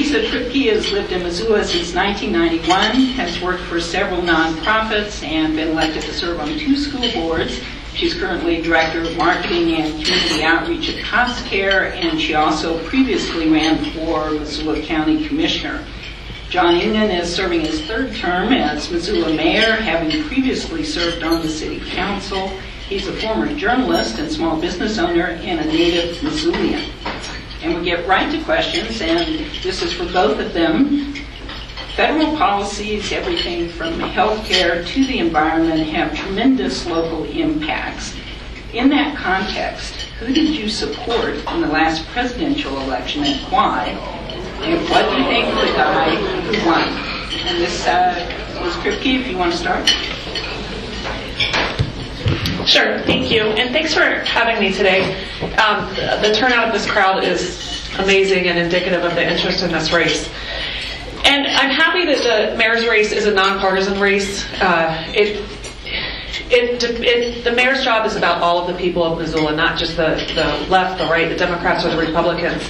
Lisa Triepke has lived in Missoula since 1991, has worked for several nonprofits, and been elected to serve on 2 school boards. She's currently Director of Marketing and Community Outreach at CostCare, and she also previously ran for Missoula County Commissioner. John Engen is serving his 3rd term as Missoula Mayor, having previously served on the City Council. He's a former journalist and small business owner and a native Missoulian. And we get right to questions, and this is for both of them. Federal policies, everything from healthcare to the environment, have tremendous local impacts. In that context, who did you support in the last presidential election and why? And what do you think of the guy who won? And this is Triepke, if you want to start. Sure, thank you. And thanks for having me today. The turnout of this crowd is amazing and indicative of the interest in this race. And I'm happy that the mayor's race is a nonpartisan race. The mayor's job is about all of the people of Missoula, not just the left, the right, the Democrats, or the Republicans.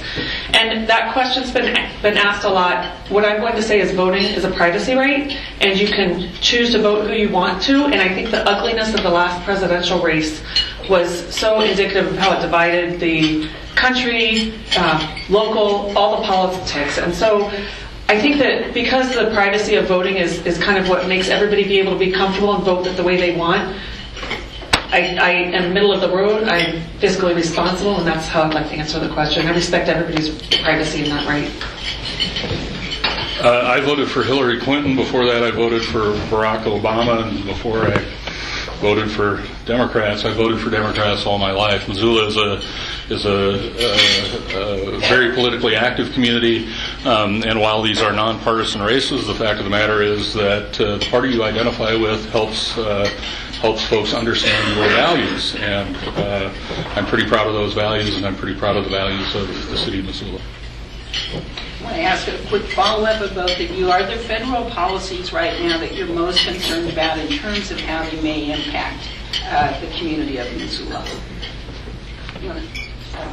And that question's been asked a lot. What I'm going to say is voting is a privacy right, and you can choose to vote who you want to. And I think the ugliness of the last presidential race was so indicative of how it divided the country, local, all the politics. And so I think that because the privacy of voting is kind of what makes everybody be able to be comfortable and vote the way they want, I am middle of the road. I'm fiscally responsible, and that's how I'd like to answer the question. I respect everybody's privacy in that right. I voted for Hillary Clinton. Before that, I voted for Barack Obama, and before I voted for Democrats, I voted for Democrats all my life. Missoula is a very politically active community, and while these are nonpartisan races, the fact of the matter is that the party you identify with helps folks understand your values, and I'm pretty proud of those values, and I'm pretty proud of the values of the city of Missoula. I want to ask a quick follow-up of both of you. Are there federal policies right now that you're most concerned about in terms of how they may impact the community of Missoula?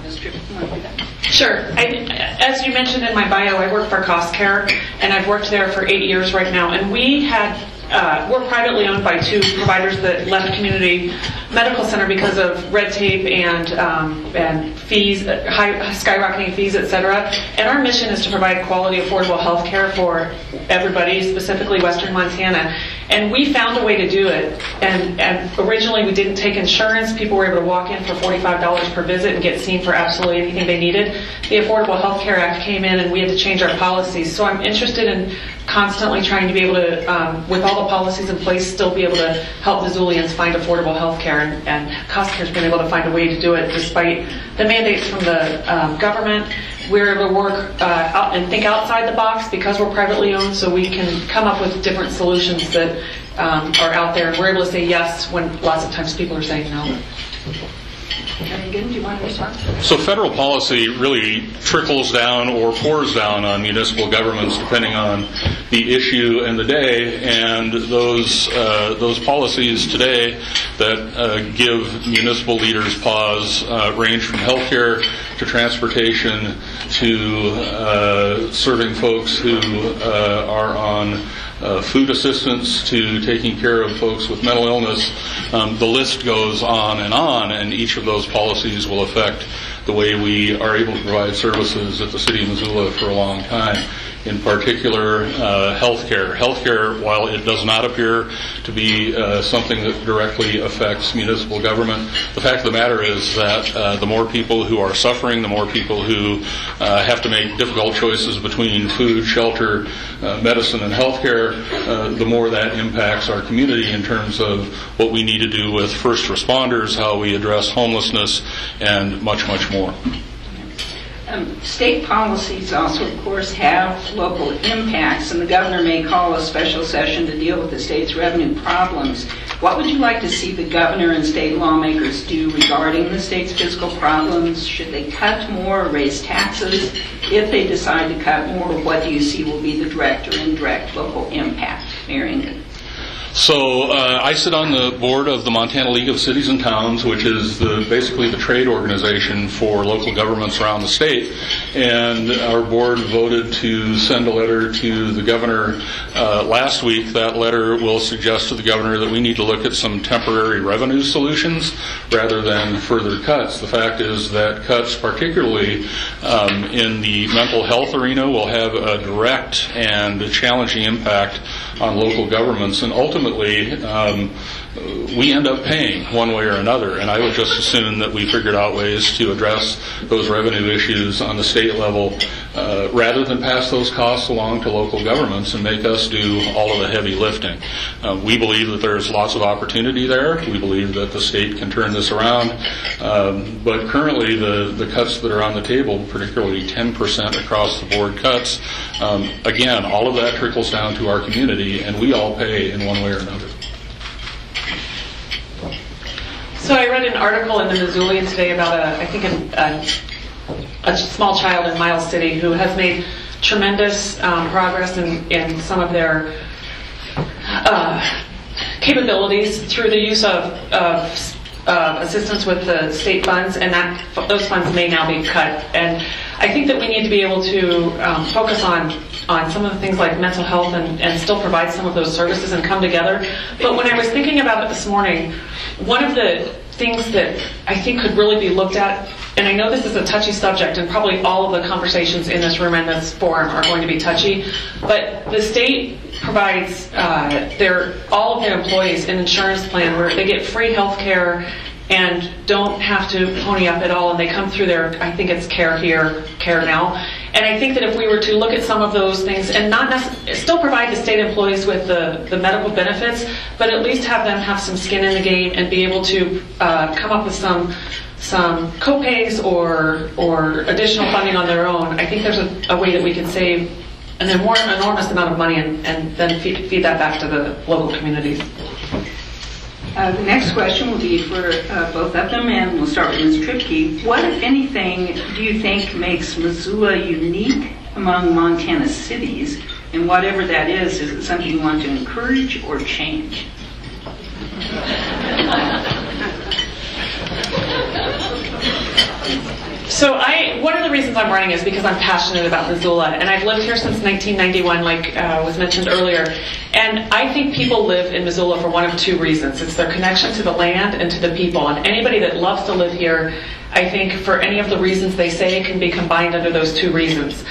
Ms. Triepke, you want to do that? Sure. As you mentioned in my bio, I work for CostCare, and I've worked there for 8 years right now. And we're privately owned by 2 providers that left community medical center because of red tape and fees, skyrocketing fees, etc. And our mission is to provide quality, affordable health care for everybody, specifically Western Montana. And we found a way to do it. And originally we didn't take insurance. People were able to walk in for $45 per visit and get seen for absolutely anything they needed. The Affordable Health Care Act came in, and we had to change our policies. So I'm interested in constantly trying to be able to, with all the policies in place, still be able to help Missoulians find affordable health care. And CostCare's been able to find a way to do it despite the mandates from the government. We're able to work out and think outside the box because we're privately owned, so we can come up with different solutions that are out there. And we're able to say yes when lots of times people are saying no. Engen, do you want to respond? So federal policy really trickles down or pours down on municipal governments depending on the issue and the day, and those policies today that give municipal leaders pause range from healthcare to transportation to serving folks who are on food assistance to taking care of folks with mental illness. The list goes on, and each of those policies will affect the way we are able to provide services at the City of Missoula for a long time. In particular, healthcare. Healthcare, while it does not appear to be something that directly affects municipal government, the fact of the matter is that the more people who are suffering, the more people who have to make difficult choices between food, shelter, medicine, and healthcare, the more that impacts our community in terms of what we need to do with first responders, how we address homelessness, and much, much more. State policies also, of course, have local impacts, and the governor may call a special session to deal with the state's revenue problems. What would you like to see the governor and state lawmakers do regarding the state's fiscal problems? Should they cut more or raise taxes? If they decide to cut more, what do you see will be the direct or indirect local impact? Mayor Engen. So I sit on the board of the Montana League of Cities and Towns, which is basically the trade organization for local governments around the state. And our board voted to send a letter to the governor last week. That letter will suggest to the governor that we need to look at some temporary revenue solutions rather than further cuts. The fact is that cuts, particularly in the mental health arena, will have a direct and challenging impact on local governments, and ultimately we end up paying one way or another. And I would just assume that we figured out ways to address those revenue issues on the state level rather than pass those costs along to local governments and make us do all of the heavy lifting. We believe that there's lots of opportunity there. We believe that the state can turn this around. But currently the cuts that are on the table, particularly 10% across the board cuts, again, all of that trickles down to our community, and we all pay in one way or another. So I read an article in the Missoulian today about a small child in Miles City who has made tremendous progress in some of their capabilities through the use of assistance with the state funds, and those funds may now be cut. And I think that we need to be able to focus on some of the things like mental health and still provide some of those services and come together. But when I was thinking about it this morning, one of the things that I think could really be looked at, and I know this is a touchy subject, and probably all of the conversations in this room and this forum are going to be touchy, but the state provides all of their employees an insurance plan where they get free health care and don't have to pony up at all, and they come through their, I think it's Care Now. And I think that if we were to look at some of those things and still provide the state employees with the medical benefits, but at least have them have some skin in the game and be able to come up with some co-pays or additional funding on their own, I think there's a way that we can save an enormous amount of money and then feed that back to the local communities. The next question will be for both of them, and we'll start with Ms. Triepke. What, if anything, do you think makes Missoula unique among Montana cities? And whatever that is it something you want to encourage or change? So one of the reasons I'm running is because I'm passionate about Missoula, and I've lived here since 1991, like was mentioned earlier. And I think people live in Missoula for one of two reasons. It's their connection to the land and to the people. And anybody that loves to live here, I think for any of the reasons they say, can be combined under those two reasons.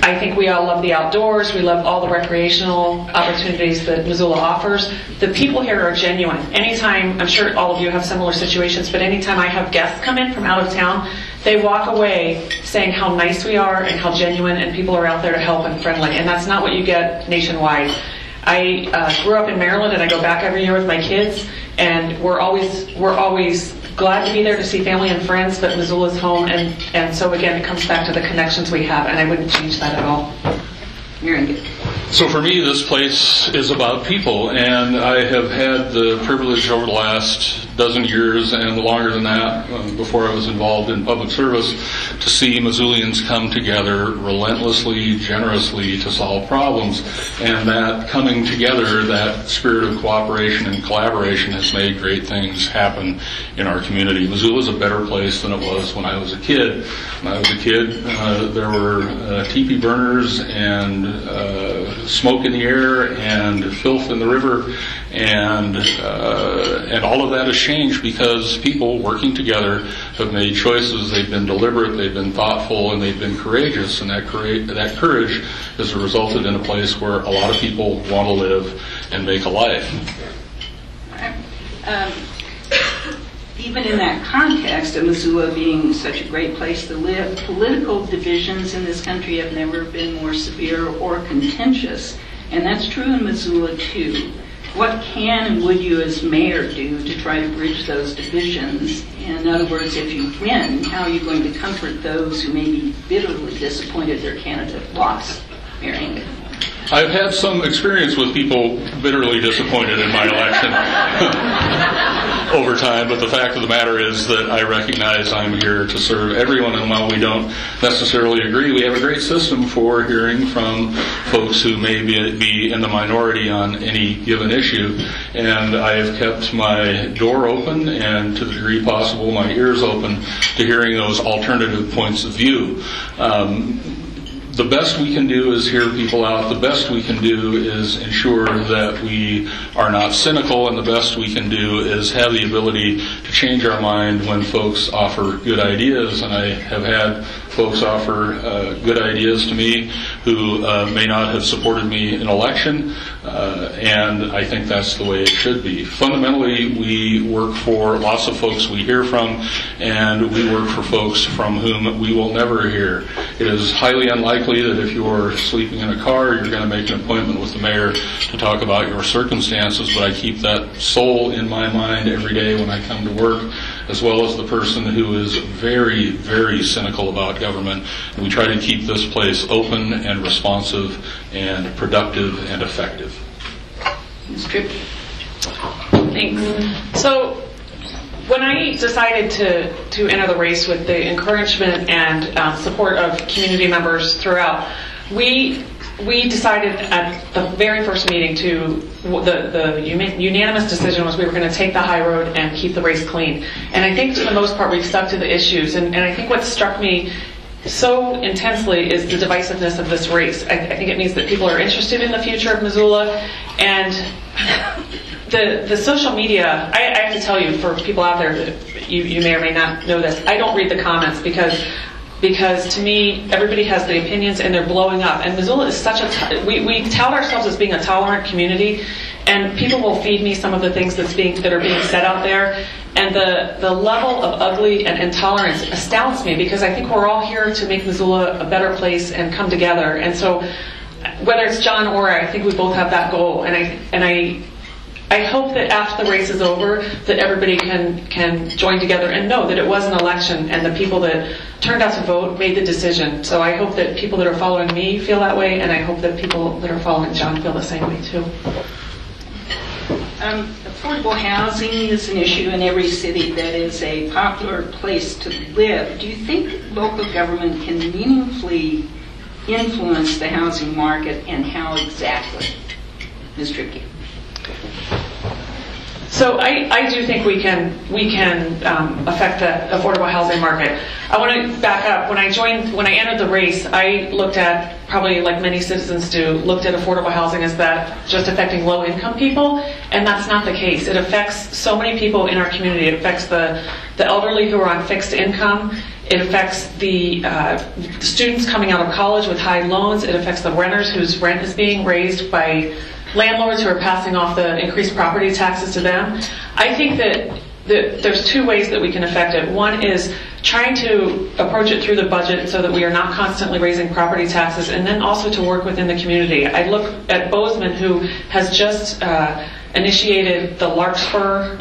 I think we all love the outdoors. We love all the recreational opportunities that Missoula offers. The people here are genuine. Anytime, I'm sure all of you have similar situations, but anytime I have guests come in from out of town, they walk away saying how nice we are and how genuine, and people are out there to help and friendly. And that's not what you get nationwide. I grew up in Maryland, and I go back every year with my kids, and we're always glad to be there to see family and friends, but Missoula's home, and so again, it comes back to the connections we have, and I wouldn't change that at all. So for me, this place is about people, and I have had the privilege over the last dozen years and longer than that, before I was involved in public service, to see Missoulians come together relentlessly, generously to solve problems. And that coming together, that spirit of cooperation and collaboration has made great things happen in our community. Missoula is a better place than it was when I was a kid. When I was a kid, there were teepee burners and smoke in the air and filth in the river, and all of that has changed because people working together have made choices. They've been deliberate, they've been thoughtful, and they've been courageous, and that courage has resulted in a place where a lot of people want to live and make a life. Even in that context of Missoula being such a great place to live, political divisions in this country have never been more severe or contentious, and that's true in Missoula too. What can and would you as mayor do to try to bridge those divisions? In other words, if you win, how are you going to comfort those who may be bitterly disappointed their candidate lost? Mayor Engen. I've had some experience with people bitterly disappointed in my election. over time, but the fact of the matter is that I recognize I'm here to serve everyone, and while we don't necessarily agree, we have a great system for hearing from folks who may be in the minority on any given issue, and I have kept my door open and, to the degree possible, my ears open to hearing those alternative points of view. The best we can do is hear people out. The best we can do is ensure that we are not cynical, and the best we can do is have the ability to change our mind when folks offer good ideas. And I have had folks offer good ideas to me who may not have supported me in election, and I think that's the way it should be. Fundamentally, we work for lots of folks we hear from, and we work for folks from whom we will never hear. It is highly unlikely that if you're sleeping in a car, you're going to make an appointment with the mayor to talk about your circumstances, but I keep that soul in my mind every day when I come to work, as well as the person who is very, very cynical about government. And we try to keep this place open and responsive and productive and effective. Ms. Triepke. Thanks. So when I decided to enter the race with the encouragement and support of community members throughout, we decided at the very first meeting the unanimous decision was we were going to take the high road and keep the race clean. And I think for the most part we've stuck to the issues. And I think what struck me so intensely is the divisiveness of this race. I think it means that people are interested in the future of Missoula, and the social media, I have to tell you, for people out there that you may or may not know this, I don't read the comments because to me, everybody has the opinions and they're blowing up. And Missoula is such we tout ourselves as being a tolerant community, and people will feed me some of the things that are being said out there. And the level of ugly and intolerance astounds me, because I think we're all here to make Missoula a better place and come together. And so whether it's John or I think we both have that goal. And I hope that after the race is over, that everybody can join together and know that it was an election and the people that turned out to vote made the decision. So I hope that people that are following me feel that way, and I hope that people that are following John feel the same way too. Affordable housing is an issue in every city that is a popular place to live. Do you think local government can meaningfully influence the housing market, and how exactly? Ms. Triepke. So I do think we can affect the affordable housing market. I want to back up. When I entered the race, I looked at, probably like many citizens do, looked at affordable housing as that just affecting low-income people, and that's not the case. It affects so many people in our community. It affects the elderly who are on fixed income. It affects the students coming out of college with high loans. It affects the renters whose rent is being raised by landlords who are passing off the increased property taxes to them. I think that there's two ways that we can affect it. One is trying to approach it through the budget so that we are not constantly raising property taxes, and then also to work within the community. I look at Bozeman, who has just initiated the Larkspur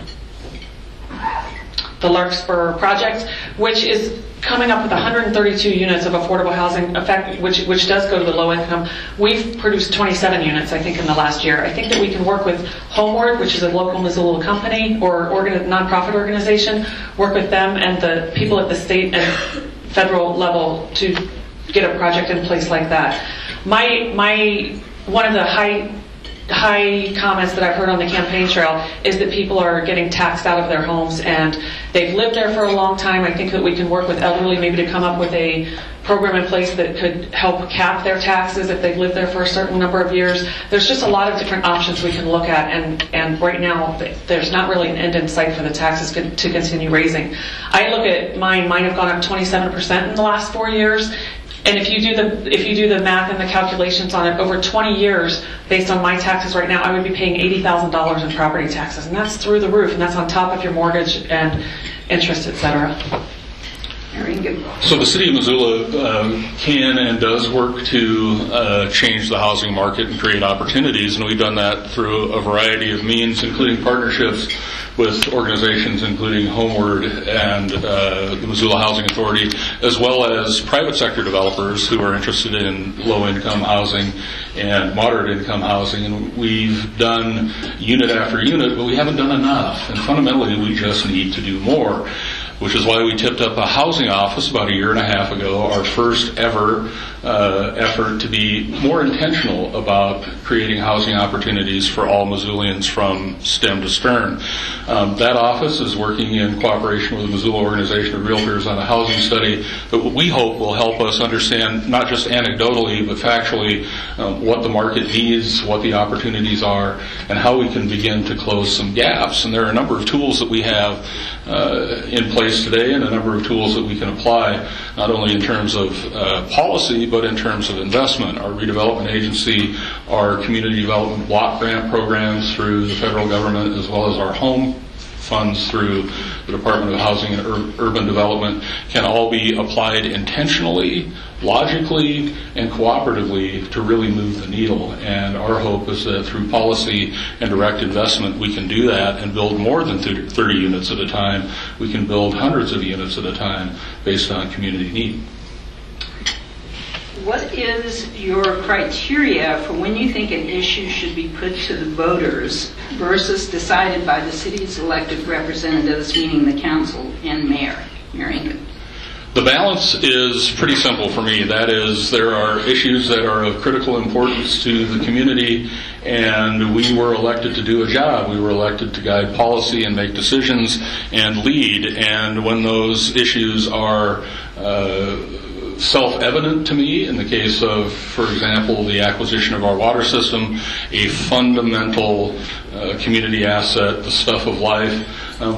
project, which is coming up with 132 units of affordable housing, which does go to the low income. We've produced 27 units, I think, in the last year. I think that we can work with Homeward, which is a local Missoula company or nonprofit organization, work with them and the people at the state and federal level to get a project in place like that. One of the high comments that I've heard on the campaign trail is that people are getting taxed out of their homes, and they've lived there for a long time. I think that we can work with elderly maybe to come up with a program in place that could help cap their taxes if they've lived there for a certain number of years. There's just a lot of different options we can look at, and right now there's not really an end in sight for the taxes to continue raising. I look at mine have gone up 27% in the last 4 years. And if you do the math and the calculations on it, over 20 years, based on my taxes right now, I would be paying $80,000 in property taxes, and that's through the roof, and that's on top of your mortgage and interest, etc. All Engen. So the City of Missoula can and does work to change the housing market and create opportunities, and we've done that through a variety of means, including partnerships with organizations including Homeward and the Missoula Housing Authority, as well as private sector developers who are interested in low-income housing and moderate-income housing. And we've done unit after unit, but we haven't done enough. And fundamentally, we just need to do more, which is why we tipped up a housing office about a year and a half ago, our first ever effort to be more intentional about creating housing opportunities for all Missoulians from stem to stern. That office is working in cooperation with the Missoula Organization of Realtors on a housing study that we hope will help us understand, not just anecdotally, but factually, what the market needs, what the opportunities are, and how we can begin to close some gaps. And there are a number of tools that we have in place today, and a number of tools that we can apply, not only in terms of policy, but in terms of investment. Our redevelopment agency, our community development block grant programs through the federal government, as well as our home funds through the Department of Housing and Urban Development, can all be applied intentionally, logically, and cooperatively to really move the needle. And our hope is that through policy and direct investment, we can do that and build more than 30 units at a time. We can build hundreds of units at a time based on community need. What is your criteria for when you think an issue should be put to the voters versus decided by the city's elected representatives, meaning the council and mayor? Mayor Engen. The balance is pretty simple for me. That is, there are issues that are of critical importance to the community, and we were elected to do a job. We were elected to guide policy and make decisions and lead. And when those issues are self-evident to me, in the case of, for example, the acquisition of our water system, a fundamental community asset, the stuff of life,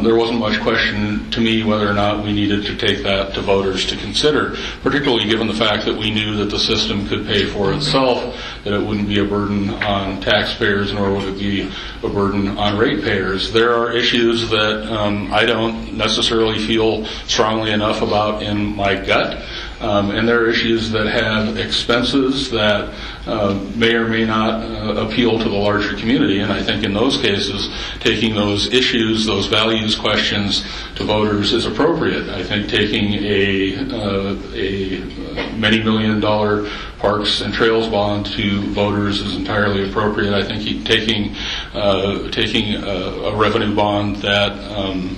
there wasn't much question to me whether or not we needed to take that to voters to consider, particularly given the fact that we knew that the system could pay for itself, that it wouldn't be a burden on taxpayers, nor would it be a burden on ratepayers. There are issues that I don't necessarily feel strongly enough about in my gut. And there are issues that have expenses that may or may not appeal to the larger community. And I think in those cases, taking those issues, those values questions to voters is appropriate. I think taking a many $million parks and trails bond to voters is entirely appropriate. I think taking a revenue bond that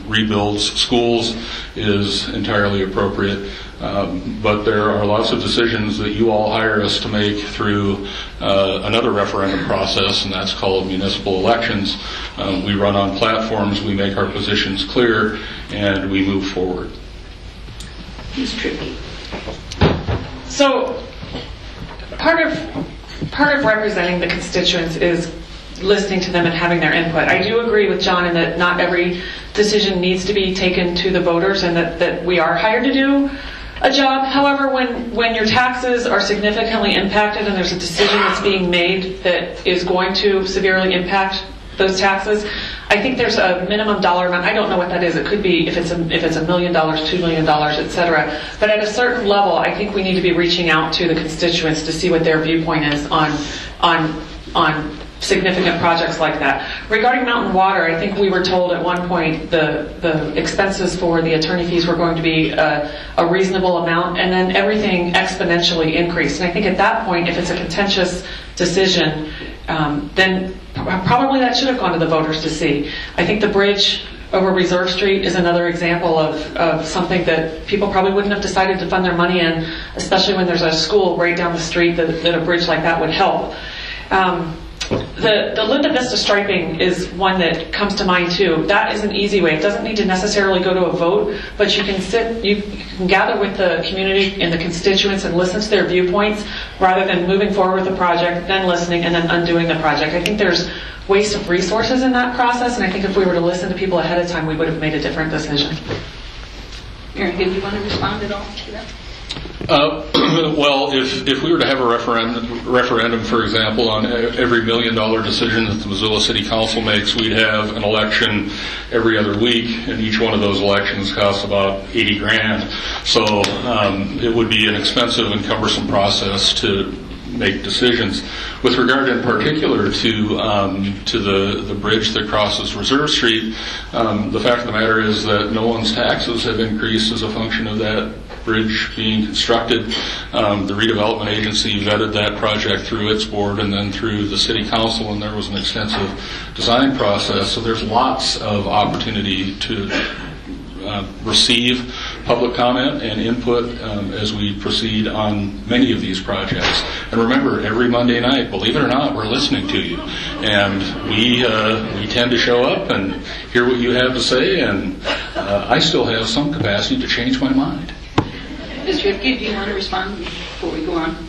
rebuilds schools is entirely appropriate. But there are lots of decisions that you all hire us to make through another referendum process, and that's called municipal elections. We run on platforms, we make our positions clear, and we move forward. Ms. Triepke. So part of representing the constituents is listening to them and having their input. I do agree with John in that not every decision needs to be taken to the voters, and that we are hired to do a job. However, when your taxes are significantly impacted and there's a decision that's being made that is going to severely impact those taxes, I think there's a minimum dollar amount. I don't know what that is. It could be if it's $1 million, $2 million, etc. But at a certain level, I think we need to be reaching out to the constituents to see what their viewpoint is on significant projects like that. Regarding Mountain Water, I think we were told at one point the expenses for the attorney fees were going to be a reasonable amount, and then everything exponentially increased. And I think at that point, if it's a contentious decision, then probably that should have gone to the voters to see. I think the bridge over Reserve Street is another example of something that people probably wouldn't have decided to fund their money in, especially when there's a school right down the street that a bridge like that would help. The Linda Vista striping is one that comes to mind too. That is an easy way. It doesn't need to necessarily go to a vote, but you can gather with the community and the constituents and listen to their viewpoints rather than moving forward with the project, then listening, and then undoing the project. I think there's waste of resources in that process, and I think if we were to listen to people ahead of time, we would have made a different decision. Aaron, do you want to respond at all to that? Well, if we were to have a referendum, for example, on every $1 million decision that the Missoula City Council makes, we'd have an election every other week, and each one of those elections costs about $80,000. So it would be an expensive and cumbersome process to make decisions. With regard in particular to the bridge that crosses Reserve Street, the fact of the matter is that no one's taxes have increased as a function of that bridge being constructed. The redevelopment agency vetted that project through its board and then through the city council, and there was an extensive design process. So there's lots of opportunity to receive public comment and input as we proceed on many of these projects. And remember, every Monday night, believe it or not, we're listening to you. And we tend to show up and hear what you have to say, and I still have some capacity to change my mind. Ms. Triepke, do you want to respond before we go on?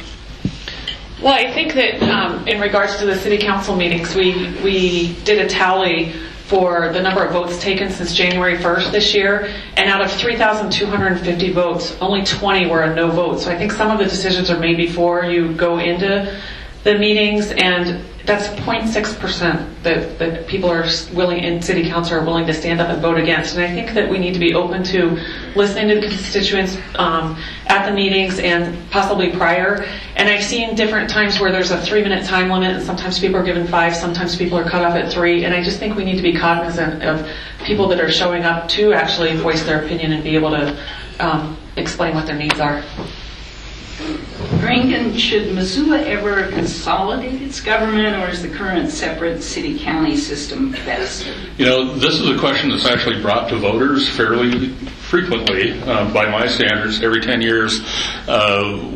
Well, I think that in regards to the city council meetings, we did a tally for the number of votes taken since January 1st this year, and out of 3,250 votes, only 20 were a no vote. So I think some of the decisions are made before you go into the meetings, and that's 0.6% that people are willing, in city council, are willing to stand up and vote against. And I think that we need to be open to listening to the constituents at the meetings and possibly prior. And I've seen different times where there's a 3-minute time limit, and sometimes people are given 5, sometimes people are cut off at 3. And I just think we need to be cognizant of people that are showing up to actually voice their opinion and be able to explain what their needs are. Engen, should Missoula ever consolidate its government, or is the current separate city-county system best? You know, this is a question that's actually brought to voters fairly frequently by my standards. Every 10 years,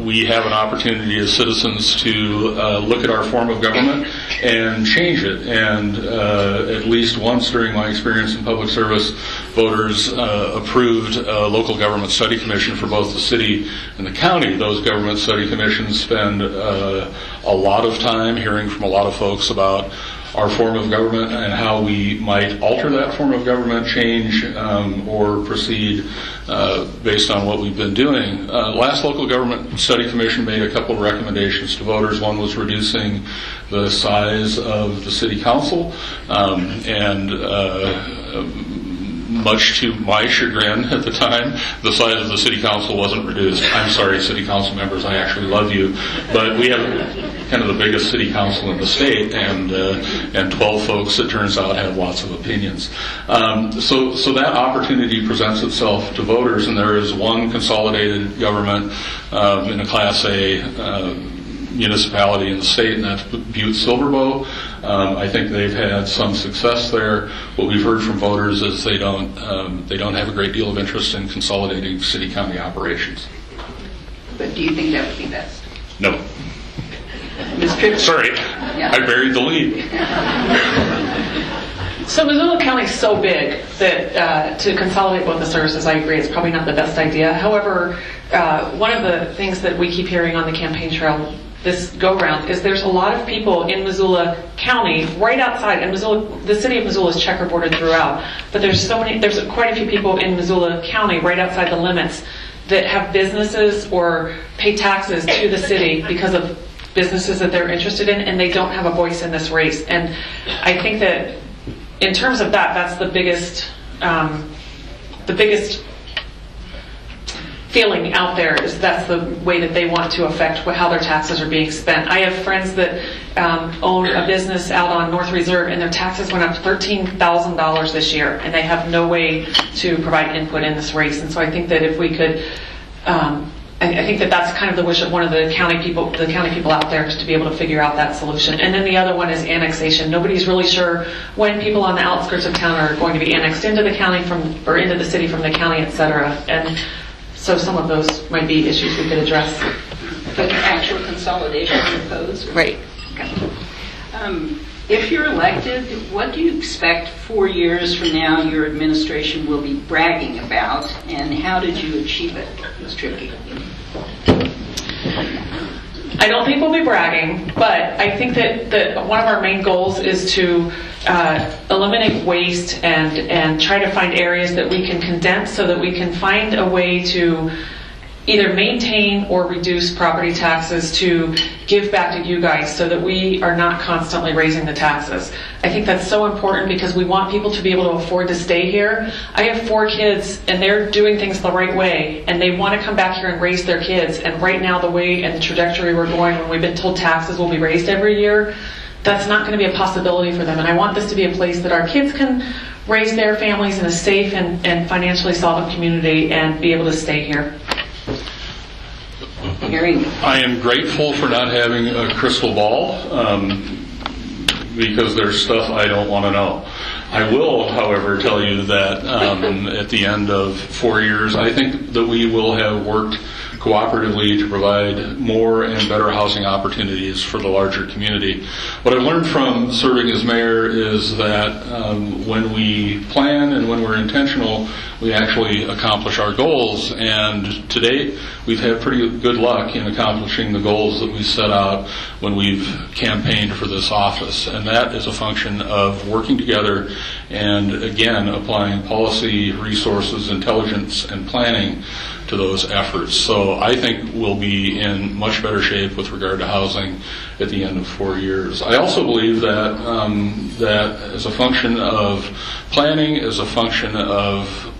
we have an opportunity as citizens to look at our form of government and change it. And at least once during my experience in public service, voters approved a local government study commission for both the city and the county. Those government study commissions spend a lot of time hearing from a lot of folks about our form of government and how we might alter that form of government, change or proceed based on what we've been doing. Last local government study commission made a couple of recommendations to voters. One was reducing the size of the city council, and much to my chagrin at the time, the size of the city council wasn't reduced. I'm sorry, city council members, I actually love you, but we have kind of the biggest city council in the state, and 12 folks, it turns out, have lots of opinions. So that opportunity presents itself to voters, and there is one consolidated government in a Class A municipality in the state, and that's Butte-Silverbow. I think they've had some success there. What we've heard from voters is they don't have a great deal of interest in consolidating city-county operations. But do you think that would be best? No. Ms. Triepke? Sorry, Yeah. I buried the lead. So Missoula County is so big that to consolidate both the services, I agree, it's probably not the best idea. However, one of the things that we keep hearing on the campaign trail this go-round is there's a lot of people in Missoula County right outside, and the city of Missoula is checkerboarded throughout, but there's quite a few people in Missoula County right outside the limits that have businesses or pay taxes to the city because of businesses that they're interested in, and they don't have a voice in this race. And I think that in terms of that, that's the biggest feeling out there, is that's the way that they want to affect how their taxes are being spent. I have friends that own a business out on North Reserve, and their taxes went up $13,000 this year, and they have no way to provide input in this race. And so I think that if we could, I think that that's kind of the wish of one of the county people out there, is to be able to figure out that solution. And then the other one is annexation. Nobody's really sure when people on the outskirts of town are going to be annexed into the county or into the city from the county, et cetera. And so some of those might be issues we could address. But actual consolidation proposed? Right. Okay. If you're elected, what do you expect 4 years from now your administration will be bragging about, and how did you achieve it? Ms. Triepke. I don't think we'll be bragging, but I think that one of our main goals is to eliminate waste and try to find areas that we can condense so that we can find a way to either maintain or reduce property taxes to give back to you guys so that we are not constantly raising the taxes. I think that's so important because we want people to be able to afford to stay here. I have 4 kids and they're doing things the right way and they want to come back here and raise their kids, and right now the way and the trajectory we're going, when we've been told taxes will be raised every year, that's not going to be a possibility for them. And I want this to be a place that our kids can raise their families in a safe and financially solvent community and be able to stay here. I am grateful for not having a crystal ball because there's stuff I don't want to know. I will, however, tell you that at the end of 4 years, I think that we will have worked cooperatively to provide more and better housing opportunities for the larger community. What I've learned from serving as mayor is that when we plan and when we're intentional, we actually accomplish our goals. And to date, we've had pretty good luck in accomplishing the goals that we set out when we've campaigned for this office. And that is a function of working together and, again, applying policy, resources, intelligence, and planning to those efforts. So I think we'll be in much better shape with regard to housing at the end of 4 years. I also believe that that as a function of planning, as a function of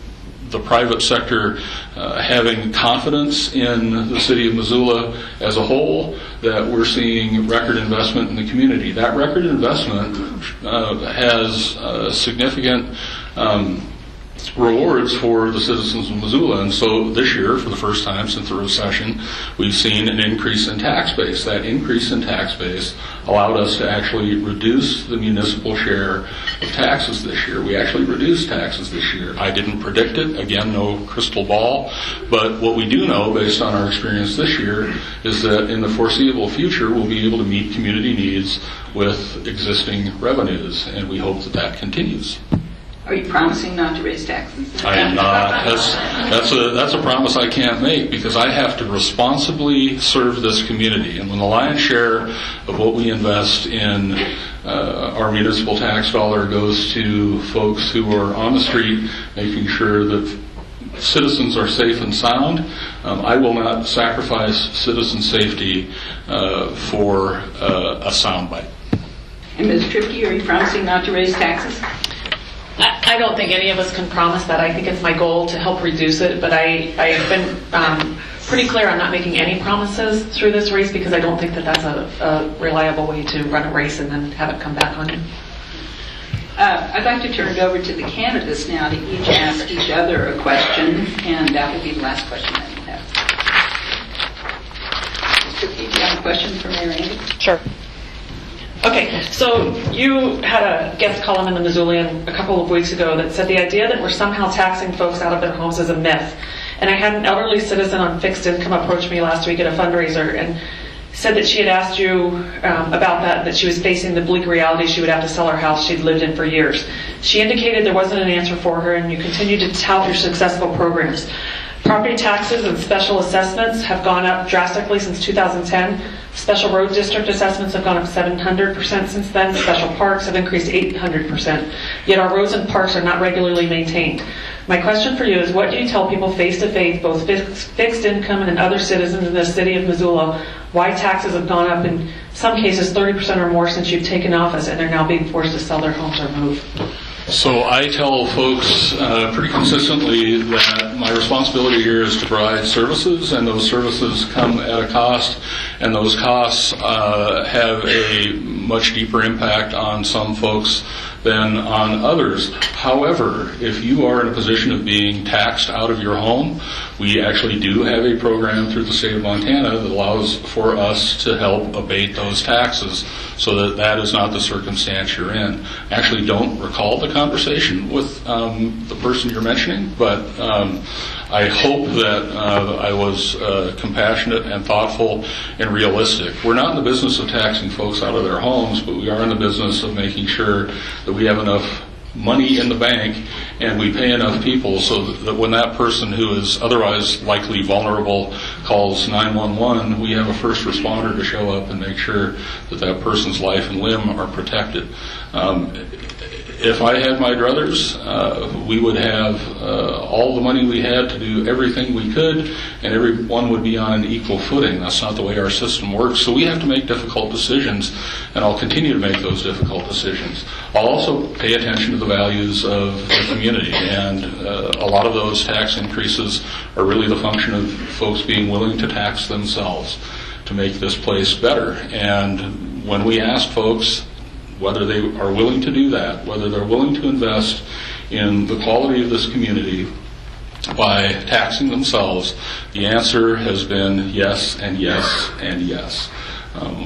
the private sector having confidence in the city of Missoula as a whole, that we're seeing record investment in the community. That record investment has significant rewards for the citizens of Missoula. And so this year, for the first time since the recession, we've seen an increase in tax base. That increase in tax base allowed us to actually reduce the municipal share of taxes this year. We actually reduced taxes this year. I didn't predict it. Again, no crystal ball. But what we do know, based on our experience this year, is that in the foreseeable future, we'll be able to meet community needs with existing revenues. And we hope that that continues. Are you promising not to raise taxes? I am not. That's a promise I can't make because I have to responsibly serve this community. And when the lion's share of what we invest in our municipal tax dollar goes to folks who are on the street making sure that citizens are safe and sound, I will not sacrifice citizen safety for a soundbite. And Ms. Triepke, are you promising not to raise taxes? I don't think any of us can promise that. I think it's my goal to help reduce it, but I've been pretty clear on not making any promises through this race because I don't think that that's a reliable way to run a race and then have it come back on you. I'd like to turn it over to the candidates now to each ask each other a question, and that will be the last question that we'll have. Mr. Triepke, do you have a question for Mayor Andy? Sure. Okay, so you had a guest column in the Missoulian a couple of weeks ago that said the idea that we're somehow taxing folks out of their homes is a myth. And I had an elderly citizen on fixed income approach me last week at a fundraiser and said that she had asked you about that she was facing the bleak reality she would have to sell her house she'd lived in for years. She indicated there wasn't an answer for her, and you continued to tout your successful programs. Property taxes and special assessments have gone up drastically since 2010. Special road district assessments have gone up 700% since then. Special parks have increased 800%. Yet our roads and parks are not regularly maintained. My question for you is, what do you tell people face-to-face, both fixed income and other citizens in the city of Missoula, why taxes have gone up in some cases 30% or more since you've taken office and they're now being forced to sell their homes or move? So I tell folks pretty consistently that my responsibility here is to provide services, and those services come at a cost, and those costs have a much deeper impact on some folks than on others. However, if you are in a position of being taxed out of your home, we actually do have a program through the state of Montana that allows for us to help abate those taxes so that that is not the circumstance you're in. I actually don't recall the conversation with the person you're mentioning, but I hope that I was compassionate and thoughtful and realistic. We're not in the business of taxing folks out of their homes, but we are in the business of making sure that we have enough money in the bank and we pay enough people so that when that person who is otherwise likely vulnerable calls 911, we have a first responder to show up and make sure that that person's life and limb are protected. if I had my druthers, we would have all the money we had to do everything we could, and everyone would be on an equal footing. That's not the way our system works. So we have to make difficult decisions, and I'll continue to make those difficult decisions. I'll also pay attention to the values of the community, and a lot of those tax increases are really the function of folks being willing to tax themselves to make this place better. And when we ask folks whether they are willing to do that, whether they're willing to invest in the quality of this community by taxing themselves, the answer has been yes and yes and yes.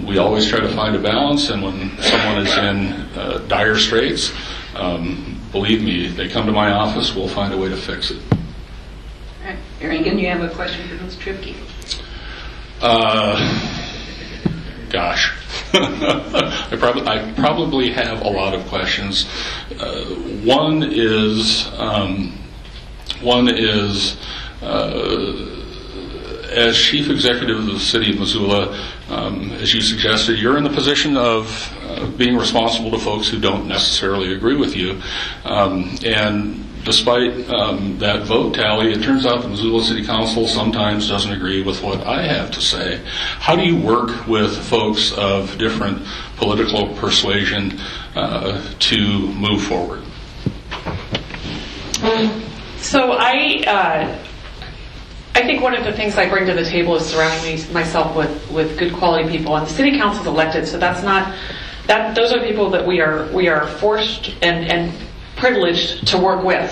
We always try to find a balance, and when someone is in dire straits, believe me, they come to my office, we'll find a way to fix it. All right. Engen, you have a question for Ms. Triepke? Gosh. I probably have a lot of questions. One is as chief executive of the city of Missoula, as you suggested, you're in the position of being responsible to folks who don't necessarily agree with you. And despite that vote tally, it turns out the Missoula City Council sometimes doesn't agree with what I have to say. How do you work with folks of different political persuasion to move forward? So I think one of the things I bring to the table is surrounding myself with good quality people. And the City Council is elected, so that's not that. Those are people that we are forced and privileged to work with.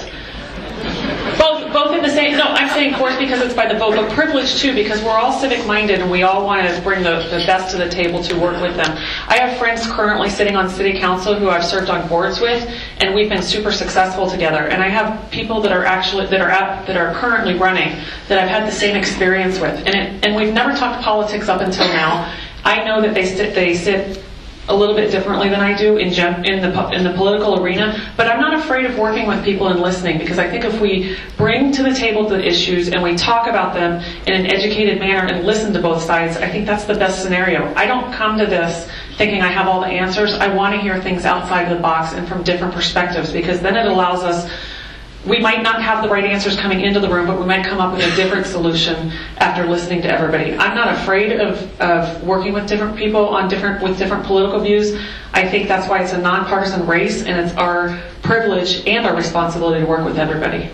Both in the same. No, I'm saying forced because it's by the vote, but privileged too because we're all civic-minded and we all want to bring the best to the table to work with them. I have friends currently sitting on City Council who I've served on boards with, and we've been super successful together. And I have people that are currently running that I've had the same experience with, and we've never talked politics up until now. I know that they sit a little bit differently than I do in the political arena, but I'm not afraid of working with people and listening, because I think if we bring to the table the issues and we talk about them in an educated manner and listen to both sides, I think that's the best scenario. I don't come to this thinking I have all the answers. I want to hear things outside the box and from different perspectives, because then it allows us. We might not have the right answers coming into the room, but we might come up with a different solution after listening to everybody. I'm not afraid of working with different people with different political views. I think that's why it's a nonpartisan race, and it's our privilege and our responsibility to work with everybody.